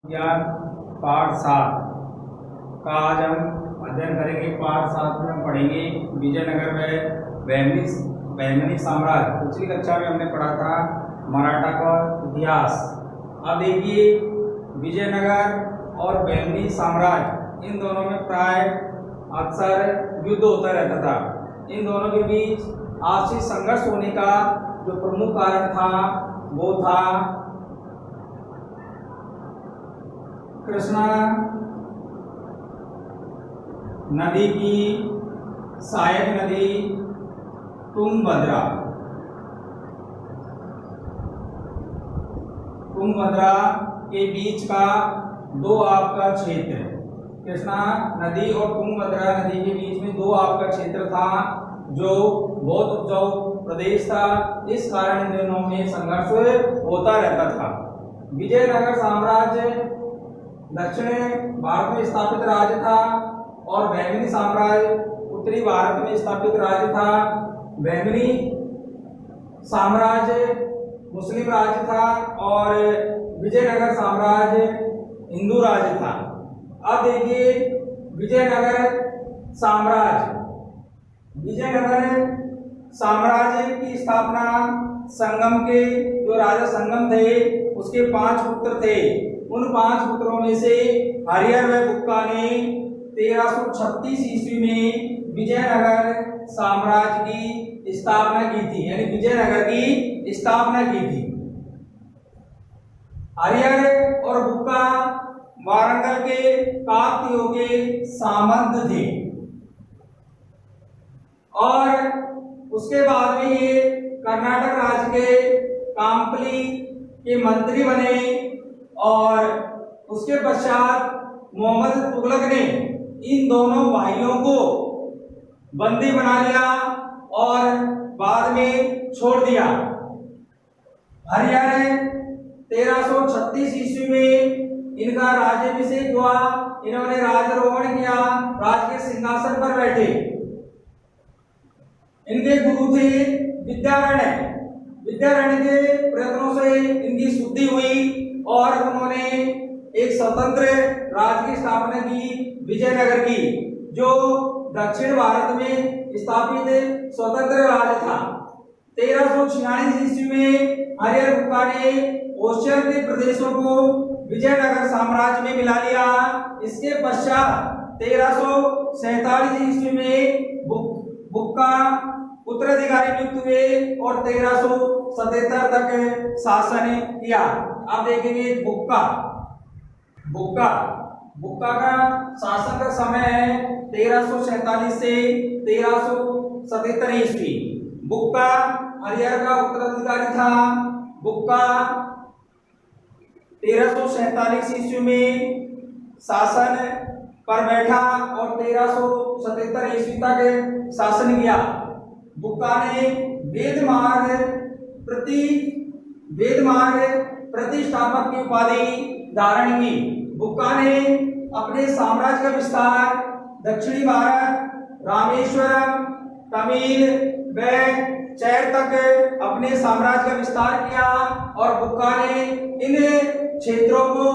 ज्ञान पाठ 7 का आज हम अध्ययन करेंगे। पाठ 7 में हम पढ़ेंगे विजयनगर में बहमनी साम्राज्य। पिछली कक्षा में हमने पढ़ा था मराठा का इतिहास। अब देखिए विजयनगर और बहमनी साम्राज्य, इन दोनों में प्राय अक्सर युद्ध होता रहता था। इन दोनों के बीच आपसी संघर्ष होने का जो प्रमुख कारण था वो था कृष्णा नदी की सहायक नदी तुंगभद्रा के बीच का दो आपका क्षेत्र, कृष्णा नदी और तुंगभद्रा नदी के बीच में दो आपका क्षेत्र था जो बहुत उपजाऊ प्रदेश था। इस कारण इन दोनों में संघर्ष होता रहता था। विजयनगर साम्राज्य दक्षिण भारत में स्थापित राज्य था और बहमनी साम्राज्य उत्तरी भारत में स्थापित राज्य था। बहमनी साम्राज्य मुस्लिम राज्य था और विजयनगर साम्राज्य हिंदू राज्य था। अब देखिए विजयनगर साम्राज्य की स्थापना संगम के जो राजा संगम थे उसके 5 पुत्र थे। उन 5 पुत्रों में से हरिहर व बुक्का ने 1336 ईस्वी में विजयनगर साम्राज्य की स्थापना की थी, यानी विजयनगर की स्थापना की थी। हरिहर और बुक्का वारंगल के काकतीयों के सामंत थे और उसके बाद में ये कर्नाटक राज्य के कांपली के मंत्री बने और उसके पश्चात मोहम्मद तुगलक ने इन दोनों भाइयों को बंदी बना लिया और बाद में छोड़ दिया। हरिहर 1336 ईस्वी में इनका राज्याभिषेक हुआ। इन्होंने राजारोहण किया, राज के सिंहासन पर बैठे। इनके गुरु थे विद्यारण्य के प्रयत्नों से इनकी शुद्धि हुई और उन्होंने एक स्वतंत्र राज्य की स्थापना की, विजयनगर की, जो दक्षिण भारत में स्थापित स्वतंत्र राज्य था। 1346 ईस्वी में हरिहर बुक्का ने ओशियर के प्रदेशों को विजयनगर साम्राज्य में मिला लिया। इसके पश्चात 1347 ईस्वी में बुक्का उत्तराधिकारी नियुक्त हुए और 1377 तक शासन किया। अब देखेंगे बुक्का का शासन का समय है 1347 से 1377 ईस्वी। बुक्का हरिहर का उत्तराधिकारी था। बुक्का 1347 ईस्वी में शासन पर बैठा और 1377 ईस्वी तक शासन किया। बुक्का ने वेद मार्ग प्रतिष्ठापक की उपाधि धारण की। बुक्का ने अपने साम्राज्य का विस्तार दक्षिणी भारत, रामेश्वरम, तमिल व चैर तक अपने साम्राज्य का विस्तार किया और बुक्का ने इन क्षेत्रों को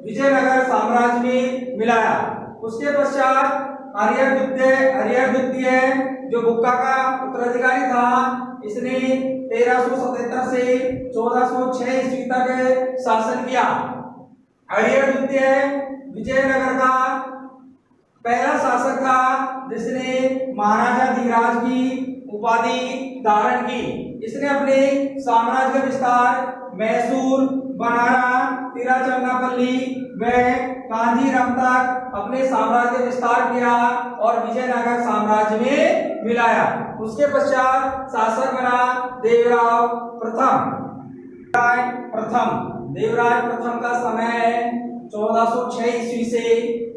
विजयनगर साम्राज्य में मिलाया। उसके पश्चात हरिहर द्वितीय जो बुक्का का उत्तराधिकारी था, इसने 1377 से 1406 ईस्वी तक शासन किया। हरिहर द्वितीय विजयनगर का पहला शासक था जिसने महाराजा धीराज की उपाधि धारण की। इसने अपने साम्राज्य का विस्तार मैसूर, बनारा, तिरुचिरापल्ली व कांजीवरम तक अपने साम्राज्य का विस्तार किया और विजयनगर साम्राज्य में मिलाया। उसके पश्चात शासक बना देवराय प्रथम का समय है 1406 ईस्वी से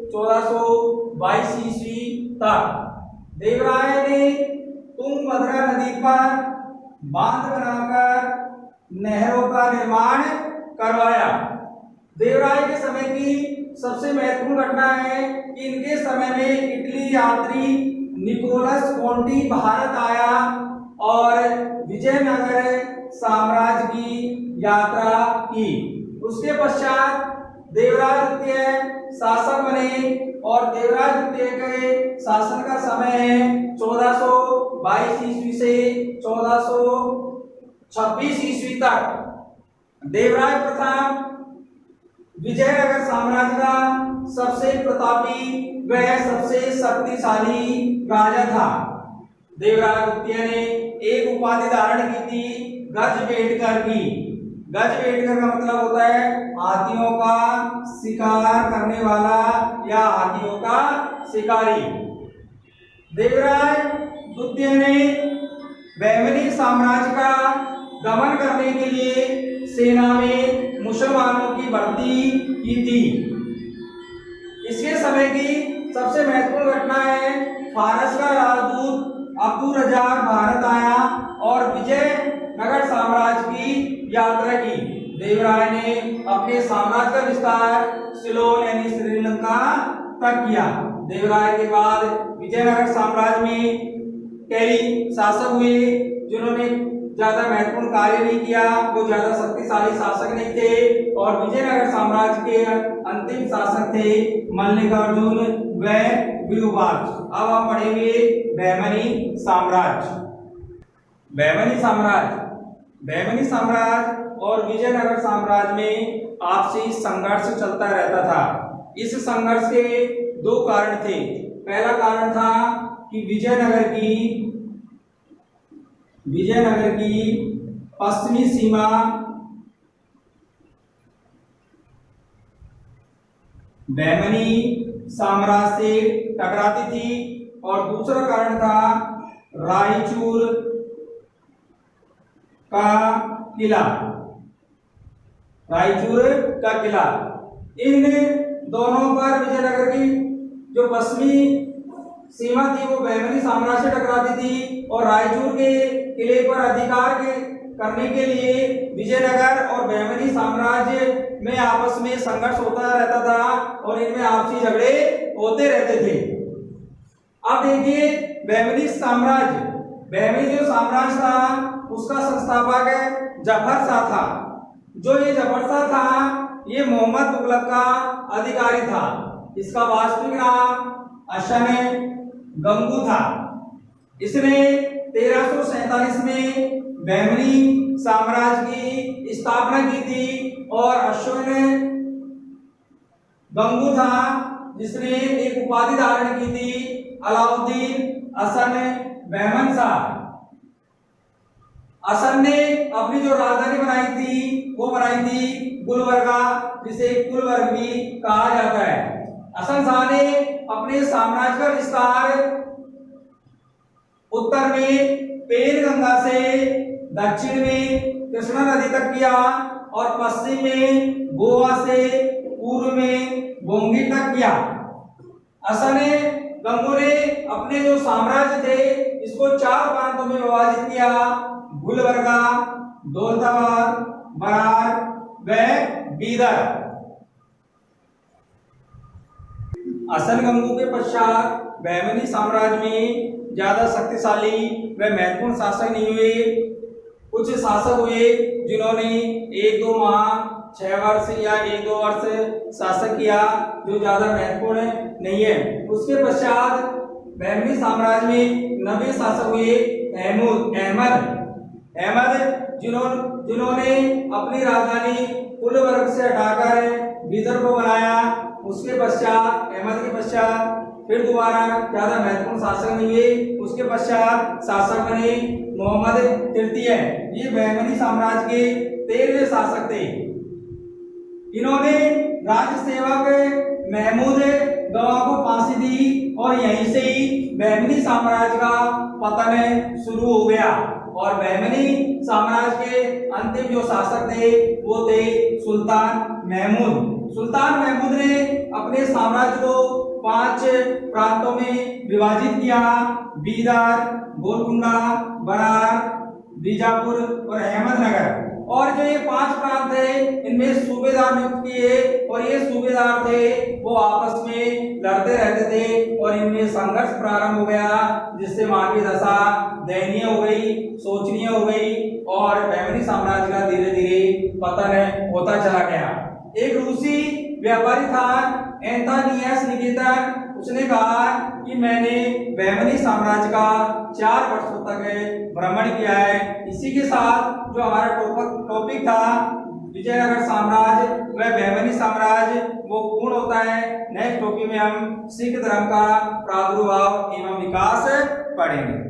1422 ईस्वी तक। देवराय ने तुंगभद्रा नदी पर बांध बनाकर नहरों का निर्माण करवाया। देवराय के समय की सबसे महत्वपूर्ण घटना है कि इनके समय में इटली यात्री निकोलस कोंटी भारत आया और विजयनगर साम्राज्य की यात्रा की। उसके पश्चात देवराज द्वितीय शासक बने और देवराज द्वितीय के शासन का समय है 1422 ईस्वी से 1426 ईस्वी तक। देवराज प्रथम विजयनगर साम्राज्य का सबसे प्रतापी व सबसे शक्तिशाली राजा था। देवराज द्वितीय ने एक उपाधि धारण की थी, गजबेटकर की। गजबेटकर का मतलब होता है हाथियों का शिकार करने वाला या हाथियों का शिकारी। देवराज द्वितीय ने बहमनी साम्राज्य का दमन करने के लिए सेना में मुसलमानों की भर्ती की थी। इसके समय की सबसे महत्वपूर्ण घटना है फारस का राजदूत अब्दुल रज़ाक भारत आया और विजयनगर साम्राज्य की यात्रा की। देवराय ने अपने साम्राज्य का विस्तार सिलोन यानी श्रीलंका तक किया। देवराय के बाद विजयनगर साम्राज्य में कई शासक हुए जिन्होंने ज्यादा महत्वपूर्ण कार्य नहीं किया, वो ज्यादा शक्तिशाली शासक नहीं थे और विजयनगर साम्राज्य के अंतिम शासक थे मल्लिकार्जुन व विरूपाक्ष। अब हम पढ़ेंगे बहमनी साम्राज्य। बहमनी साम्राज्य और विजयनगर साम्राज्य में आपसी संघर्ष चलता रहता था। इस संघर्ष के दो कारण थे। पहला कारण था कि विजयनगर की पश्चिमी सीमा बहमनी साम्राज्य से टकराती थी और दूसरा कारण था रायचूर का किला। इन दोनों पर विजयनगर की जो पश्चिमी सीमा थी वो बहमनी साम्राज्य से टकराती थी और रायचूर के किले पर अधिकार करने के लिए विजयनगर और बहमनी साम्राज्य में आपस में संघर्ष होता रहता था और इनमें आपसी झगड़े होते रहते थे। अब देखिए बहमनी जो साम्राज्य था उसका संस्थापक जफर शाह था। जो ये जफर शाह था ये मोहम्मद तुगलक का अधिकारी था। इसका वास्तविक नाम अशन गंगू था। इसने 1347 में बहमनी साम्राज्य की स्थापना की थी और अश्विन गंगू था जिसने एक उपाधि धारण की थी अलाउद्दीन असन बहमन शाह। असन ने अपनी जो राजधानी बनाई थी वो बनाई थी गुलबर्गा, जिसे गुलबर्ग भी कहा जाता है। असन शाह ने अपने साम्राज्य का विस्तार उत्तर में पेनगंगा से दक्षिण में कृष्णा नदी तक किया और पश्चिम में गोवा से पूर्व में बोंगी तक किया। असन गंगू ने अपने जो साम्राज्य थे इसको 4 प्रांतों में विभाजित किया, गुलबर्गा, दौलताबाद, बरार व बीदर। असन गंगू के पश्चात बहमनी साम्राज्य में ज्यादा शक्तिशाली व महत्वपूर्ण शासक नहीं हुए। कुछ शासक हुए जिन्होंने 1-2 माह 6 वर्ष या 1-2 वर्ष शासक किया, जो ज्यादा महत्वपूर्ण नहीं है। उसके पश्चात बहमनी साम्राज्य में 90 शासक हुए अहमद जिन्होंने अपनी राजधानी गुलबर्ग से हटाकर बीदर को बनाया। उसके पश्चात अहमद के पश्चात फिर दोबारा ज्यादा महत्वपूर्ण शासक नहीं हुए। उसके पश्चात शासक बने मोहम्मद तृतीय। ये बहमनी साम्राज्य के 13वें शासक थे। इन्होंने राज्य सेवक महमूद गवा को फांसी दी और यहीं से ही बहमनी साम्राज्य का पतन शुरू हो गया और बहमनी साम्राज्य के अंतिम जो शासक थे वो थे सुल्तान महमूद। सुल्तान महमूद ने अपने साम्राज्य को 5 प्रांतों में विभाजित किया, बीदर, गोलकुंडा, बरार, बीजापुर और अहमदनगर। और जो ये 5 प्रांत थे इनमें सूबेदार नियुक्त किए और ये सूबेदार थे वो आपस में लड़ते रहते थे और इनमें संघर्ष प्रारंभ हो गया, जिससे वहां की दशा दयनीय हो गई, शोचनीय हो गई और बहमनी साम्राज्य का धीरे धीरे पतन होता चला गया। एक रूसी व्यापारी था एंथोनियस निकेटर, उसने कहा कि मैंने बहमनी साम्राज्य का 4 वर्षों तक भ्रमण किया है। इसी के साथ जो हमारा टॉपिक था विजयनगर साम्राज्य व बहमनी साम्राज्य वो पूर्ण होता है। नेक्स्ट टॉपिक में हम सिख धर्म का प्रादुर्भाव एवं विकास पढ़ेंगे।